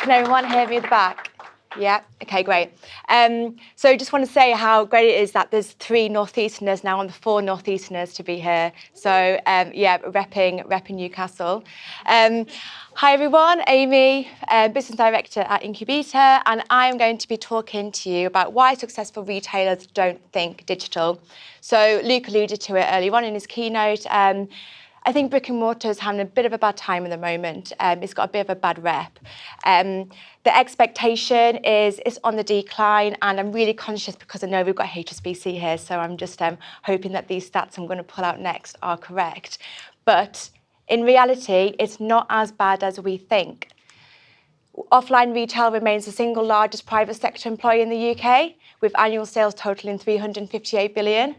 Can everyone hear me at the back? Yeah, okay, great. So just want to say how great it is that there's 3 Northeasterners now and the 4 Northeasterners to be here. So yeah, repping Newcastle. Hi everyone, Amy, Business Director at Incubeta, and I'm going to be talking to you about why successful retailers don't think digital. So Luke alluded to it earlier on in his keynote. I think brick and mortar is having a bit of a bad time at the moment. It's got a bit of a bad rep. The expectation is it's on the decline, and I'm really conscious because I know we've got HSBC here, so I'm just hoping that these stats I'm going to pull out next are correct. But in reality, it's not as bad as we think. Offline retail remains the single largest private sector employer in the UK, with annual sales totaling 358 billion.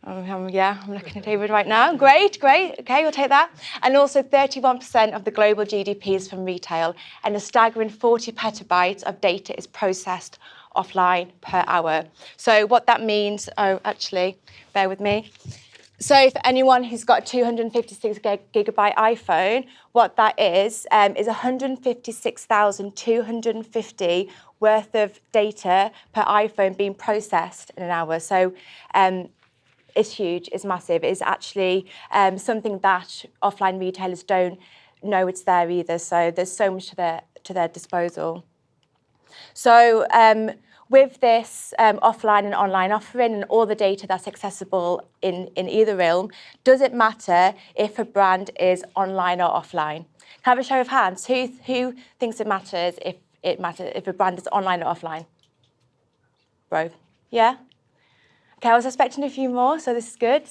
Yeah, I'm looking at David right now. Great. Okay, we'll take that. And also 31% of the global GDP is from retail, and a staggering 40 petabytes of data is processed offline per hour. So what that means, actually, bear with me. So for anyone who's got a 256 gigabyte iPhone, what that is 156,250 worth of data per iPhone being processed in an hour. So it's huge, it's massive. It's actually something that offline retailers don't know it's there either. So there's so much to their disposal. So with this offline and online offering and all the data that's accessible in either realm, does it matter if a brand is online or offline? Can I have a show of hands? Who thinks it matters if a brand is online or offline? Bro, yeah? Okay, I was expecting a few more, so this is good.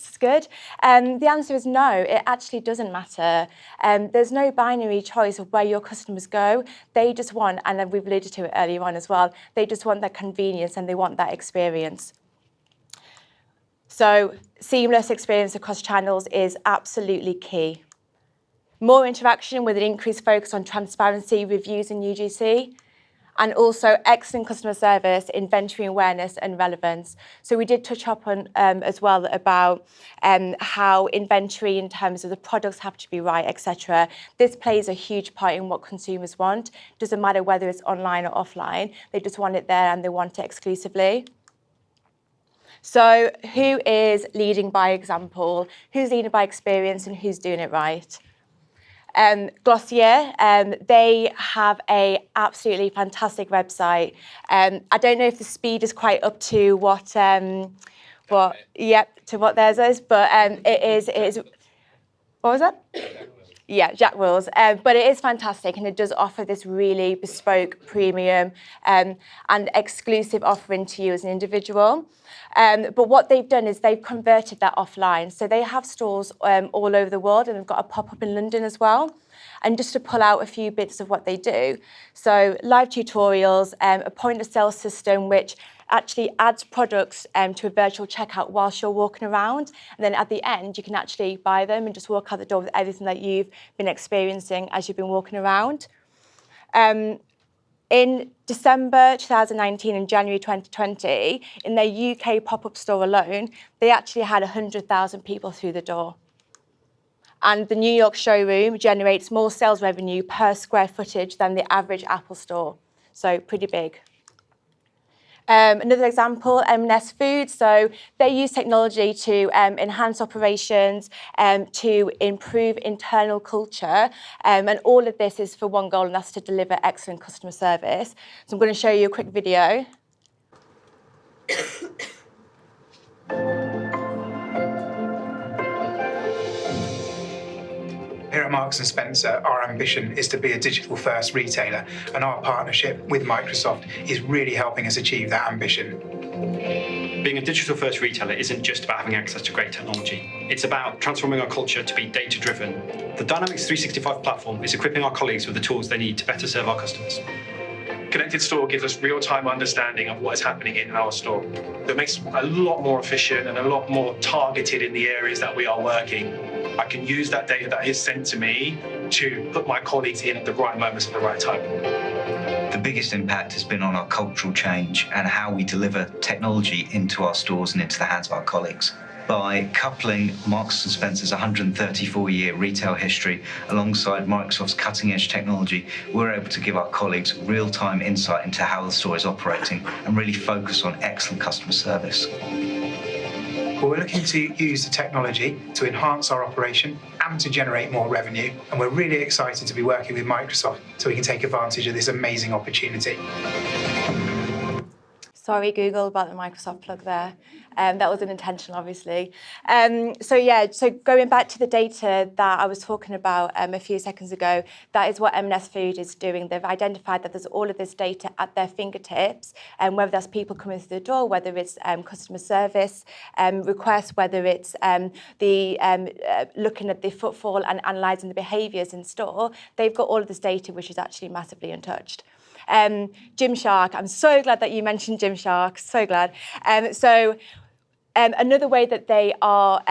The answer is no, it actually doesn't matter. There's no binary choice of where your customers go. They just want, and we've alluded to it earlier on as well, they just want that convenience and they want that experience. So seamless experience across channels is absolutely key. More interaction with an increased focus on transparency, reviews and UGC. And also excellent customer service, inventory awareness and relevance. So we did touch up on as well about how inventory in terms of the products have to be right, etc. This plays a huge part in what consumers want. Doesn't matter whether it's online or offline, they just want it there and they want it exclusively. So who is leading by example? Who's leading by experience and who's doing it right? Glossier, they have a absolutely fantastic website. I don't know if the speed is quite up to what theirs is, but it is. What was that? Yeah, Jack Wills. But it is fantastic, and it does offer this really bespoke, premium, and exclusive offering to you as an individual. But what they've done is they've converted that offline. So they have stores all over the world, and they've got a pop-up in London as well. And just to pull out a few bits of what they do. So live tutorials, a point-of-sale system which actually adds products to a virtual checkout whilst you're walking around. And then at the end, you can actually buy them and just walk out the door with everything that you've been experiencing as you've been walking around. In December 2019 and January 2020, in their UK pop-up store alone, they actually had 100,000 people through the door. And the New York showroom generates more sales revenue per square footage than the average Apple store. So pretty big. Another example, M&S Foods. So they use technology to enhance operations, to improve internal culture. And all of this is for one goal, and that's to deliver excellent customer service. So I'm going to show you a quick video. Here at Marks & Spencer, our ambition is to be a digital-first retailer, and our partnership with Microsoft is really helping us achieve that ambition. Being a digital-first retailer isn't just about having access to great technology. It's about transforming our culture to be data-driven. The Dynamics 365 platform is equipping our colleagues with the tools they need to better serve our customers. Connected Store gives us real-time understanding of what is happening in our store. It makes us a lot more efficient and a lot more targeted in the areas that we are working. I can use that data that is sent to me to put my colleagues in at the right moments at the right time. The biggest impact has been on our cultural change and how we deliver technology into our stores and into the hands of our colleagues. By coupling Marks & Spencer's 134-year retail history alongside Microsoft's cutting-edge technology, we're able to give our colleagues real-time insight into how the store is operating and really focus on excellent customer service. Well, we're looking to use the technology to enhance our operation and to generate more revenue. And we're really excited to be working with Microsoft so we can take advantage of this amazing opportunity. Sorry, Google, about the Microsoft plug there. That wasn't intentional, obviously. So going back to the data that I was talking about a few seconds ago, that is what M&S Food is doing. They've identified that there's all of this data at their fingertips, and whether that's people coming through the door, whether it's customer service requests, whether it's looking at the footfall and analysing the behaviours in store, they've got all of this data, which is actually massively untouched. Gymshark, I'm so glad that you mentioned Gymshark, so glad. Another way that they are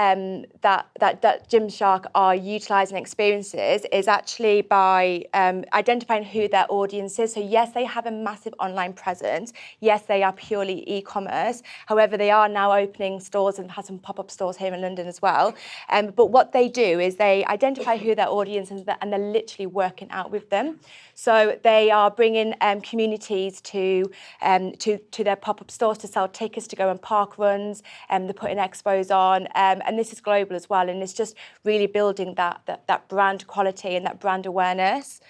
that Gymshark are utilising experiences is actually by identifying who their audience is. So yes, they have a massive online presence. Yes, they are purely e-commerce. However, they are now opening stores and have some pop-up stores here in London as well. But what they do is they identify who their audience is, and they're literally working out with them. So they are bringing communities to their pop-up stores to sell tickets to go on park runs. They're putting expos on, and this is global as well. And it's just really building that brand quality and that brand awareness.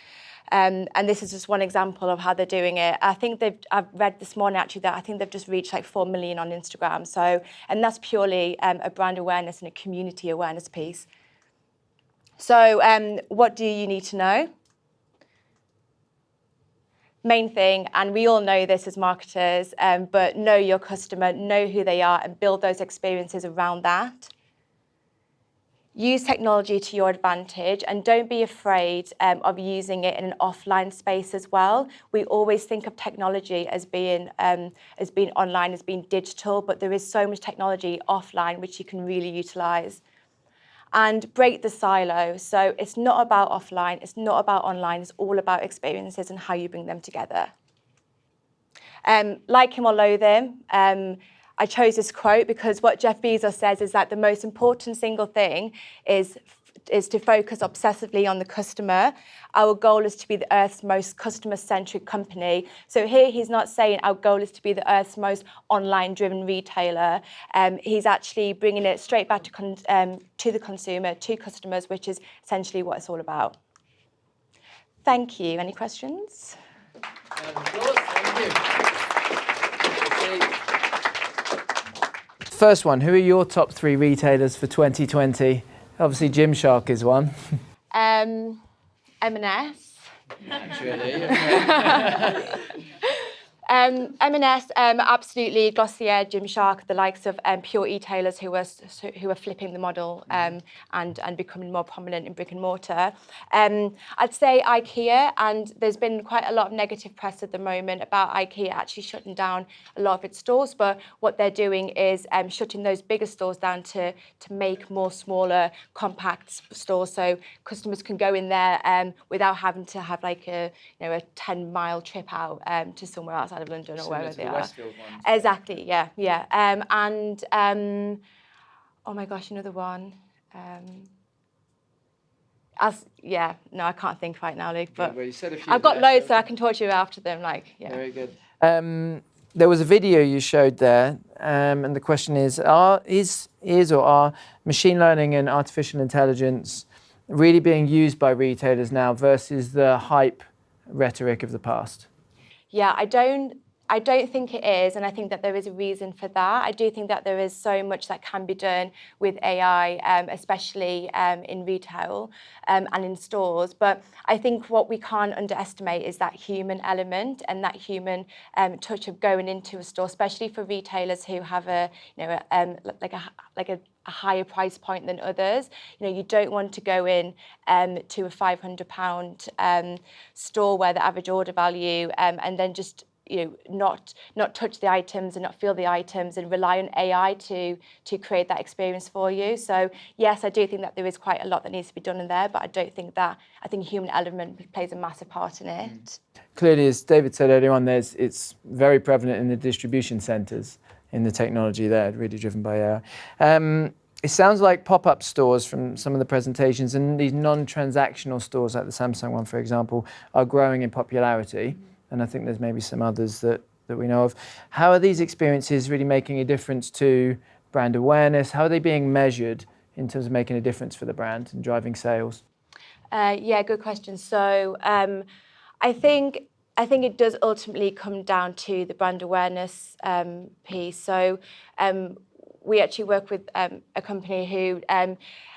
And this is just one example of how they're doing it. I've read this morning actually that I think they've just reached like 4 million on Instagram. So, and that's purely a brand awareness and a community awareness piece. So, what do you need to know? Main thing, and we all know this as marketers, but know your customer, know who they are, and build those experiences around that. Use technology to your advantage, and don't be afraid of using it in an offline space as well. We always think of technology as being online, as being digital, but there is so much technology offline which you can really utilise. And break the silo. So it's not about offline, it's not about online, it's all about experiences and how you bring them together. Like him or loathe him, I chose this quote because what Jeff Bezos says is that the most important single thing is to focus obsessively on the customer. Our goal is to be the Earth's most customer-centric company. So here he's not saying our goal is to be the Earth's most online-driven retailer. He's actually bringing it straight back to the consumer, to customers, which is essentially what it's all about. Thank you. Any questions? Thank you. First one, who are your top 3 retailers for 2020? Obviously, Gymshark is one. M&S. Naturally. M&S, absolutely, Glossier, Gymshark, the likes of pure e-tailers who are flipping the model and becoming more prominent in brick and mortar. I'd say IKEA, and there's been quite a lot of negative press at the moment about IKEA actually shutting down a lot of its stores, but what they're doing is shutting those bigger stores down to make more smaller, compact stores, so customers can go in there without having to have like a 10-mile trip out to somewhere outside of London or wherever they are. Exactly, yeah. Oh my gosh, another one. I can't think right now, Luke. But well, you said a few I've got loads, so I can talk to you after them. Very good. There was a video you showed there, and the question is are machine learning and artificial intelligence really being used by retailers now versus the hype rhetoric of the past? Yeah, I don't think it is, and I think that there is a reason for that. I do think that there is so much that can be done with AI, especially in retail and in stores. But I think what we can't underestimate is that human element and that human touch of going into a store, especially for retailers who have a higher price point than others. You don't want to go in to a £500 store where the average order value and then just not touch the items and not feel the items and rely on AI to create that experience for you. So yes, I do think that there is quite a lot that needs to be done in there, but I think human element plays a massive part in it. Clearly, as David said earlier on, it's very prevalent in the distribution centres. in the technology there, really driven by AI. It sounds like pop-up stores from some of the presentations, and these non-transactional stores like the Samsung one, for example, are growing in popularity. And I think there's maybe some others that we know of. How are these experiences really making a difference to brand awareness? How are they being measured in terms of making a difference for the brand and driving sales? Yeah, good question. So I think it does ultimately come down to the brand awareness piece. So we actually work with a company who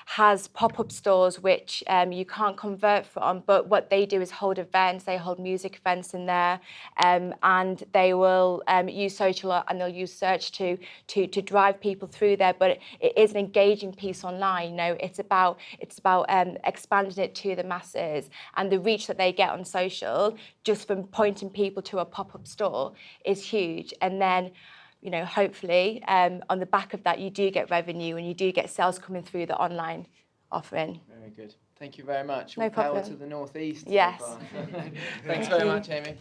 has pop-up stores which you can't convert from, but what they do is hold events. They hold music events in there, and they will use social and they'll use search to drive people through there. But it is an engaging piece online. You know, it's about expanding it to the masses, and the reach that they get on social just from pointing people to a pop-up store is huge. And then, you know, hopefully on the back of that, you do get revenue and you do get sales coming through the online offering. Very good. Thank you very much. No All power problem. to the Northeast. Yes. So far. Thanks very much, Amy.